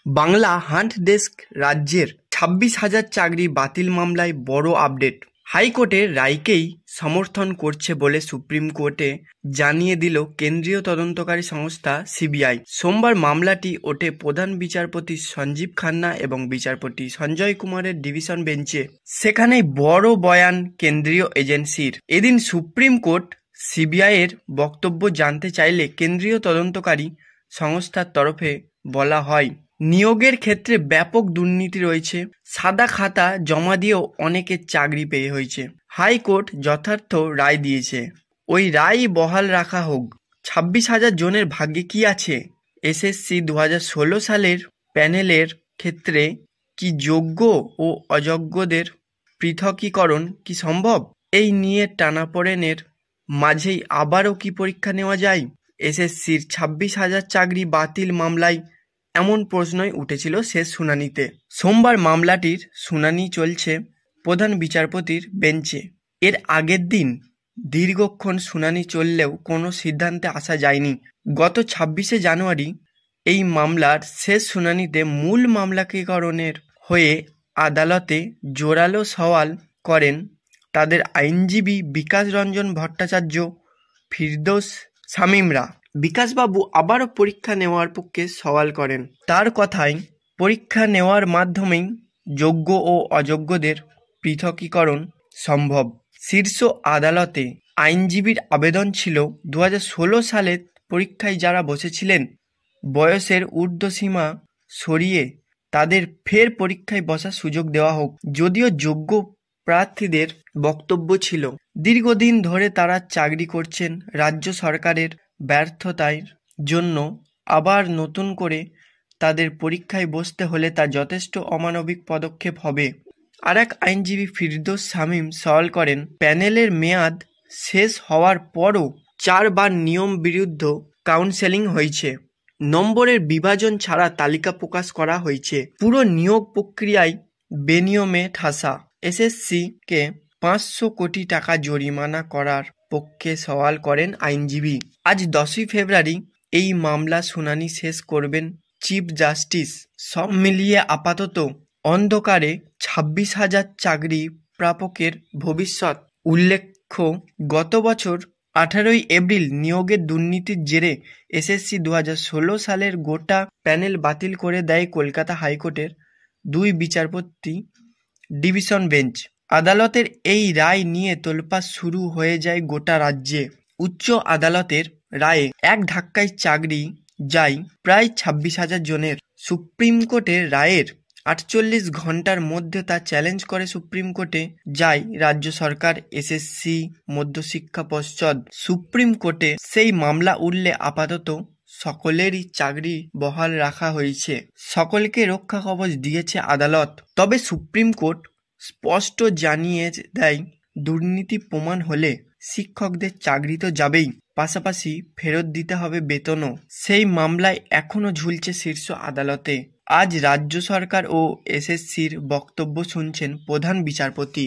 Bangla hunt desk রাজ্যের 26,000 চাকরি বাতিল মামলায় বড় আপডেট। হাইকোর্টের রায়কেই সমর্থন করছে বলে সুপ্রিম কোর্টে জানিয়ে দিল কেন্দ্রীয় তদন্তকারী সংস্থা সিবিআই। সোমবার মামলাটি ওঠে প্রধান বিচারপতি সঞ্জীব খান্না এবং বিচারপতি সঞ্জয় কুমারের ডিভিশন বেঞ্চে। সেখানেই বড় বয়ান কেন্দ্রীয় এজেন্সির। এদিন সুপ্রিম কোর্ট সিবিআইয়ের বক্তব্য জানতে চাইলে কেন্দ্রীয় তদন্তকারী সংস্থার তরফে বলা হয়, নিয়োগের ক্ষেত্রে ব্যাপক দুর্নীতি রয়েছে, সাদা খাতা জমা দিয়েও অনেকের চাকরি পেয়ে হয়েছে। হাইকোর্ট যথার্থ রায় দিয়েছে, ওই রায় বহাল রাখা হোক। 26,000 জনের ভাগ্যে কি আছে? এসএসসি 2016 সালের প্যানেলের ক্ষেত্রে কি যোগ্য ও অযোগ্যদের পৃথকীকরণ কি সম্ভব? এই নিয়ে টানাপোড়েনের মাঝেই আবারও কি পরীক্ষা নেওয়া যায়? এসএসসির 26,000 চাকরি বাতিল মামলায় এমন প্রশ্নই উঠেছিল শেষ শুনানিতে। সোমবার মামলাটির শুনানি চলছে প্রধান বিচারপতির বেঞ্চে। এর আগের দিন দীর্ঘক্ষণ শুনানি চললেও কোনো সিদ্ধান্তে আসা যায়নি। গত 26শে জানুয়ারি এই মামলার শেষ শুনানিতে মূল মামলাকরণের হয়ে আদালতে জোরালো সওয়াল করেন তাদের আইনজীবী বিকাশ রঞ্জন ভট্টাচার্য, ফিরদৌস শামীমরা। বিকাশবাবু আবারও পরীক্ষা নেওয়ার পক্ষে সওয়াল করেন। তার কথায়, পরীক্ষা নেওয়ার মাধ্যমেই যোগ্য ও অযোগ্যদের পৃথকীকরণ সম্ভব। শীর্ষ আদালতে আইনজীবীর আবেদন ছিল 2016 সালে পরীক্ষায় যারা বসেছিলেন বয়সের ঊর্ধ্বসীমা সরিয়ে তাদের ফের পরীক্ষায় বসার সুযোগ দেওয়া হোক। যদিও যোগ্য প্রার্থীদের বক্তব্য ছিল, দীর্ঘদিন ধরে তারা চাকরি করছেন, রাজ্য সরকারের ব্যর্থতার জন্য আবার নতুন করে তাদের পরীক্ষায় বসতে হলে তা যথেষ্ট অমানবিক পদক্ষেপ হবে। আর এক আইনজীবী ফিরদৌস শামীম সওয়াল করেন, প্যানেলের মেয়াদ শেষ হওয়ার পরও 4 বার নিয়ম বিরুদ্ধ কাউন্সেলিং হয়েছে, নম্বরের বিভাজন ছাড়া তালিকা প্রকাশ করা হয়েছে, পুরো নিয়োগ প্রক্রিয়ায় বেনিয়মে ঠাসা। এসএসসিকে 500 কোটি টাকা জরিমানা করার পক্ষে সওয়াল করেন আইনজীবী। আজ 10ই ফেব্রুয়ারি এই মামলা শুনানি শেষ করবেন চিফ জাস্টিস। সব মিলিয়ে আপাতত অন্ধকারে 26,000 চাকরি প্রাপকের ভবিষ্যৎ। উল্লেখ্য, গত বছর 18ই এপ্রিল নিয়োগের দুর্নীতির জেরে এসএসসি 2016 সালের গোটা প্যানেল বাতিল করে দেয় কলকাতা হাইকোর্টের 2 বিচারপতি ডিভিশন বেঞ্চ। আদালতের এই রায় নিয়ে তোলপাড় শুরু হয়ে যায় গোটা রাজ্যে। উচ্চ আদালতের রায়ে এক ধাক্কায় চাকরি যায় প্রায় 26,000 জনের। সুপ্রিম কোর্টের রায়ের 48 ঘন্টার মধ্যে তা চ্যালেঞ্জ করে সুপ্রিম কোর্টে যায় রাজ্য সরকার, এসএসসি, মধ্যশিক্ষা পর্ষদ। সুপ্রিম কোর্টে সেই মামলা উঠলে আপাতত সকলেরই চাকরি বহাল রাখা হয়েছে, সকলকে রক্ষা কবচ দিয়েছে আদালত। তবে সুপ্রিম কোর্ট স্পষ্ট জানিয়ে দেয়, দুর্নীতি প্রমাণ হলে শিক্ষকদের চাকরি তো যাবেই, পাশাপাশি ফেরত দিতে হবে বেতনও। সেই মামলায় এখনও ঝুলছে শীর্ষ আদালতে। আজ রাজ্য সরকার ও এসএসসির বক্তব্য শুনছেন প্রধান বিচারপতি।